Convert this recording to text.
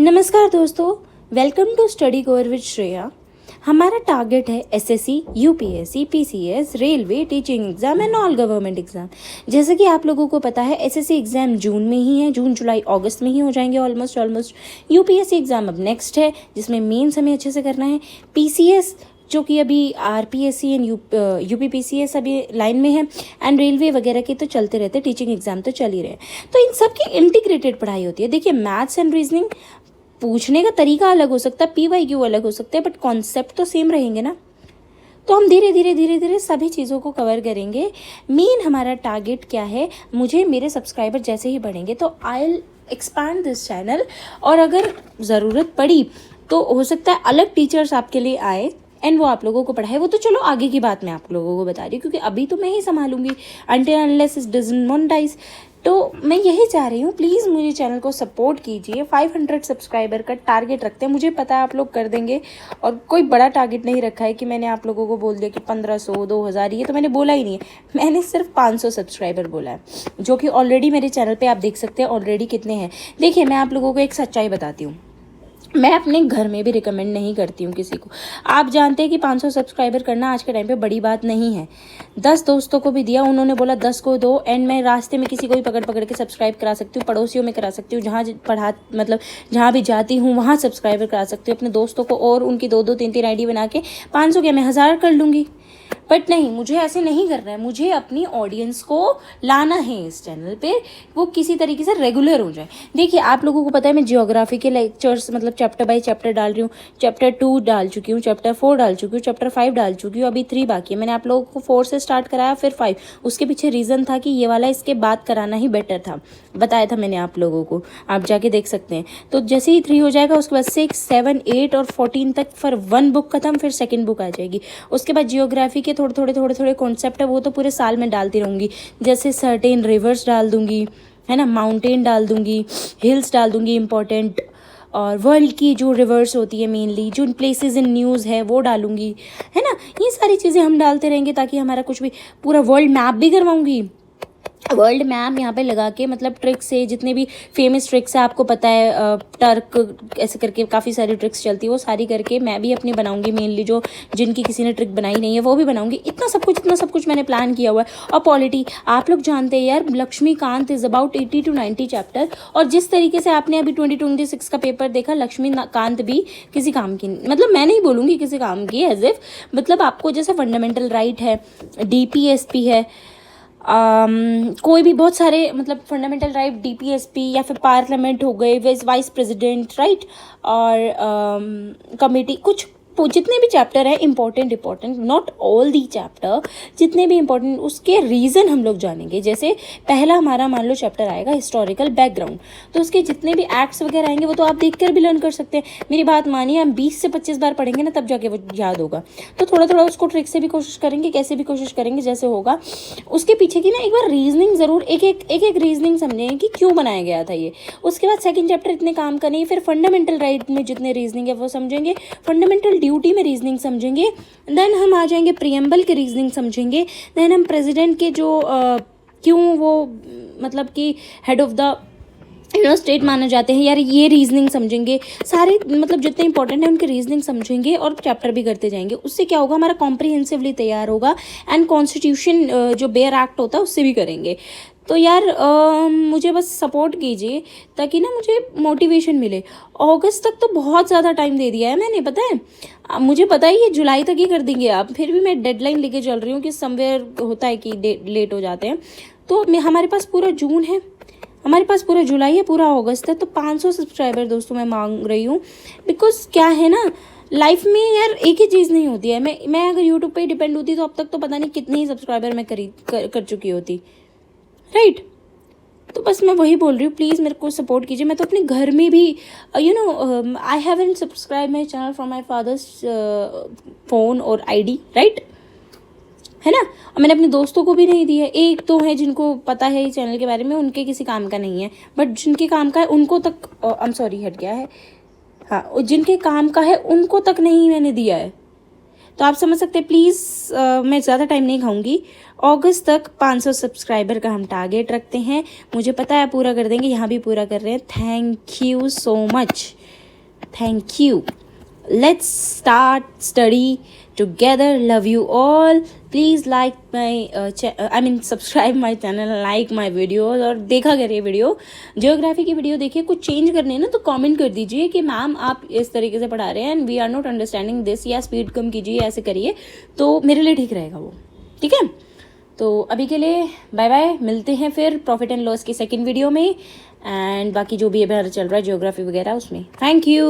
नमस्कार दोस्तों, welcome to study गोर विद श्रेया। हमारा टारगेट है SSC, UPSC, PCS, railway, teaching exam and all government exam. जैसे कि आप लोगों को पता है एसएससी एग्जाम जून में ही है, जून जुलाई अगस्त में ही हो जाएंगे ऑलमोस्ट। यूपीएससी एग्जाम अब नेक्स्ट है जिसमें मेंस हमें अच्छे से करना है। पीसीएस जो कि अभी आरपीएससी एंड यूपीपीसीएस अभी लाइन में है, एंड रेलवे वगैरह के तो चलते रहते, टीचिंग एग्जाम तो चल ही रहे हैं। तो इन सब की इंटीग्रेटेड पढ़ाई होती है। देखिए, मैथ्स एंड रीजनिंग पूछने का तरीका अलग हो सकता है, पीवाईक्यू अलग हो सकता है, बट कॉन्सेप्ट तो सेम रहेंगे ना। तो हम धीरे धीरे सभी चीज़ों को कवर करेंगे। मेन हमारा टारगेट क्या है, मुझे मेरे सब्सक्राइबर जैसे ही बढ़ेंगे तो I will expand this channel, और अगर ज़रूरत पड़ी तो हो सकता है अलग टीचर्स आपके लिए आए एंड वो आप लोगों को पढ़ाए। वो तो चलो आगे की बात मैं आप लोगों को बता रही हूँ, क्योंकि अभी तो मैं ही संभालूंगी until unless it doesn't monetise. तो मैं यही चाह रही हूँ, प्लीज़ मुझे चैनल को सपोर्ट कीजिए। 500 सब्सक्राइबर का टारगेट रखते हैं, मुझे पता है आप लोग कर देंगे। और कोई बड़ा टारगेट नहीं रखा है कि मैंने आप लोगों को बोल दिया कि 1500 2000, ये तो मैंने बोला ही नहीं है। मैंने सिर्फ 500 सब्सक्राइबर बोला है, जो कि ऑलरेडी मेरे चैनल पे आप देख सकते हैं ऑलरेडी कितने हैं। देखिए, मैं आप लोगों को एक सच्चाई बताती हूँ, मैं अपने घर में भी रिकमेंड नहीं करती हूँ किसी को। आप जानते हैं कि 500 सब्सक्राइबर करना आज के टाइम पे बड़ी बात नहीं है। 10 दोस्तों को भी दिया, उन्होंने बोला 10 को दो, एंड मैं रास्ते में किसी को भी पकड़ के सब्सक्राइब करा सकती हूँ, पड़ोसियों में करा सकती हूँ, जहाँ भी जाती हूँ वहाँ सब्सक्राइबर करा सकती हूँ अपने दोस्तों को, और उनकी 2-2 3-3 आईडी बना के 500 क्या मैं 1000 कर लूँगी। बट नहीं, मुझे ऐसे नहीं करना है। मुझे अपनी ऑडियंस को लाना है इस चैनल पे, वो किसी तरीके से रेगुलर हो जाए। देखिए, आप लोगों को पता है मैं जियोग्राफी के लेक्चर्स मतलब चैप्टर बाय चैप्टर डाल रही हूँ। चैप्टर 2 डाल चुकी हूँ, चैप्टर 4 डाल चुकी हूँ, चैप्टर 5 डाल चुकी हूँ, अभी 3 बाकी है। मैंने आप लोगों को 4 से स्टार्ट कराया, फिर 5। उसके पीछे रीज़न था कि ये वाला इसके बाद कराना ही बेटर था, बताया था मैंने आप लोगों को, आप जाके देख सकते हैं। तो जैसे ही 3 हो जाएगा उसके बाद 6, 7, 8 और 14 तक फिर 1 बुक खत्म, फिर सेकेंड बुक आ जाएगी। उसके बाद जियोग्राफी के थोड़े कॉन्सेप्ट है, वो तो पूरे साल में डालती रहूँगी। जैसे सर्टेन रिवर्स डाल दूँगी, है ना, माउंटेन डाल दूँगी, हिल्स डाल दूँगी इंपॉर्टेंट, और वर्ल्ड की जो रिवर्स होती है मेनली, जो प्लेसेस इन न्यूज़ है वो डालूंगी, है ना। ये सारी चीज़ें हम डालते रहेंगे ताकि हमारा कुछ भी, पूरा वर्ल्ड मैप भी करवाऊंगी। वर्ल्ड मैप यहाँ पे लगा के, मतलब ट्रिक्स से, जितने भी फेमस ट्रिक्स है आपको पता है, टर्क ऐसे करके काफ़ी सारी ट्रिक्स चलती है, वो सारी करके मैं भी अपनी बनाऊंगी। मेनली जो जिनकी किसी ने ट्रिक बनाई नहीं है वो भी बनाऊंगी। इतना सब कुछ मैंने प्लान किया हुआ है। और पॉलिटी, आप लोग जानते हैं यार, Laxmikanth is about 80 to 90 chapter, और जिस तरीके से आपने अभी 2026 का पेपर देखा, लक्ष्मीकांत भी किसी काम की, मतलब मैं नहीं बोलूँगी किसी काम की एज इफ, मतलब आपको जैसे फंडामेंटल राइट है, डीपीएसपी है, कोई भी बहुत सारे मतलब फंडामेंटल राइट, डीपीएसपी, या फिर पार्लियामेंट हो गए, वाइस प्रेसिडेंट राइट, और कमेटी, कुछ जितने भी चैप्टर हैं important, not all the chapter, जितने भी इंपॉर्टेंट, उसके रीज़न हम लोग जानेंगे। जैसे पहला हमारा मान लो चैप्टर आएगा हिस्टोरिकल बैकग्राउंड, तो उसके जितने भी एक्ट्स वगैरह आएंगे वो तो आप देख कर भी लर्न कर सकते हैं। मेरी बात मानिए, हम 20 से 25 बार पढ़ेंगे ना, तब जाके वो याद होगा। तो थोड़ा उसको ट्रिक से भी कोशिश करेंगे, कैसे भी कोशिश करेंगे, जैसे होगा। उसके पीछे की ना एक बार रीजनिंग ज़रूर, एक रीजनिंग समझेंगे कि क्यों बनाया गया था ये। उसके बाद सेकेंड चैप्टर इतने काम का नहीं, फिर फंडामेंटल राइट में जितने रीजनिंग है वो समझेंगे, फंडामेंटल ड्यूटी में रीजनिंग समझेंगे, देन हम आ जाएंगे प्रियम्बल के रीजनिंग समझेंगे, देन हम प्रेसिडेंट के जो क्यों वो मतलब कि हेड ऑफ द स्टेट माने जाते हैं यार, ये रीजनिंग समझेंगे। सारे मतलब जितने इंपॉर्टेंट है उनके रीजनिंग समझेंगे, और चैप्टर भी करते जाएंगे। उससे क्या होगा, हमारा कॉम्प्रिहेंसिवली तैयार होगा, एंड कॉन्स्टिट्यूशन जो बेयर एक्ट होता है उससे भी करेंगे। तो यार मुझे बस सपोर्ट कीजिए ताकि ना मुझे मोटिवेशन मिले। अगस्त तक तो बहुत ज़्यादा टाइम दे दिया है मैंने, पता है, मुझे पता है ये जुलाई तक ही कर देंगे आप, फिर भी मैं डेडलाइन लेके चल रही हूँ कि समवेयर होता है कि लेट हो जाते हैं। तो हमारे पास पूरा जून है, हमारे पास पूरा जुलाई है, पूरा अगस्त है। तो 500 सब्सक्राइबर दोस्तों मैं मांग रही हूँ, बिकॉज क्या है ना, लाइफ में यार एक ही चीज़ नहीं होती है। मैं अगर यूट्यूब पे ही डिपेंड होती तो अब तक तो पता नहीं कितने ही सब्सक्राइबर मैं कर चुकी होती, राइट। तो बस मैं वही बोल रही हूँ, प्लीज़ मेरे को सपोर्ट कीजिए। मैं तो अपने घर में भी I haven't subscribe my channel from my father's phone और आईडी, राइट, है ना। और मैंने अपने दोस्तों को भी नहीं दी है। एक तो है जिनको पता है इस चैनल के बारे में, उनके किसी काम का नहीं है, बट जिनके काम का है उनको तक, आई एम सॉरी हट गया है, हाँ, जिनके काम का है उनको तक नहीं मैंने दिया है। तो आप समझ सकते हैं। प्लीज़ मैं ज़्यादा टाइम नहीं खाऊंगी। अगस्त तक 500 सब्सक्राइबर का हम टारगेट रखते हैं। मुझे पता है पूरा कर देंगे, यहाँ भी पूरा कर रहे हैं। Thank you so much. Thank you. Let's start study together. Love you all. Please like my subscribe my channel, like my videos और देखा करिए वीडियो. जियोग्राफी की वीडियो देखिए, कुछ चेंज करने हैं ना तो कमेंट कर दीजिए कि मैम आप इस तरीके से पढ़ा रहे हैं and we are not understanding this, या स्पीड कम कीजिए, ऐसे करिए तो मेरे लिए ठीक रहेगा वो. ठीक है, तो अभी के लिए बाय बाय. मिलते हैं फिर प्रॉफिट एंड लॉस की सेकंड वीडियो में, एंड बाकी जो भी अभी चल रहा है जियोग्राफी वगैरह उसमें. Thank you.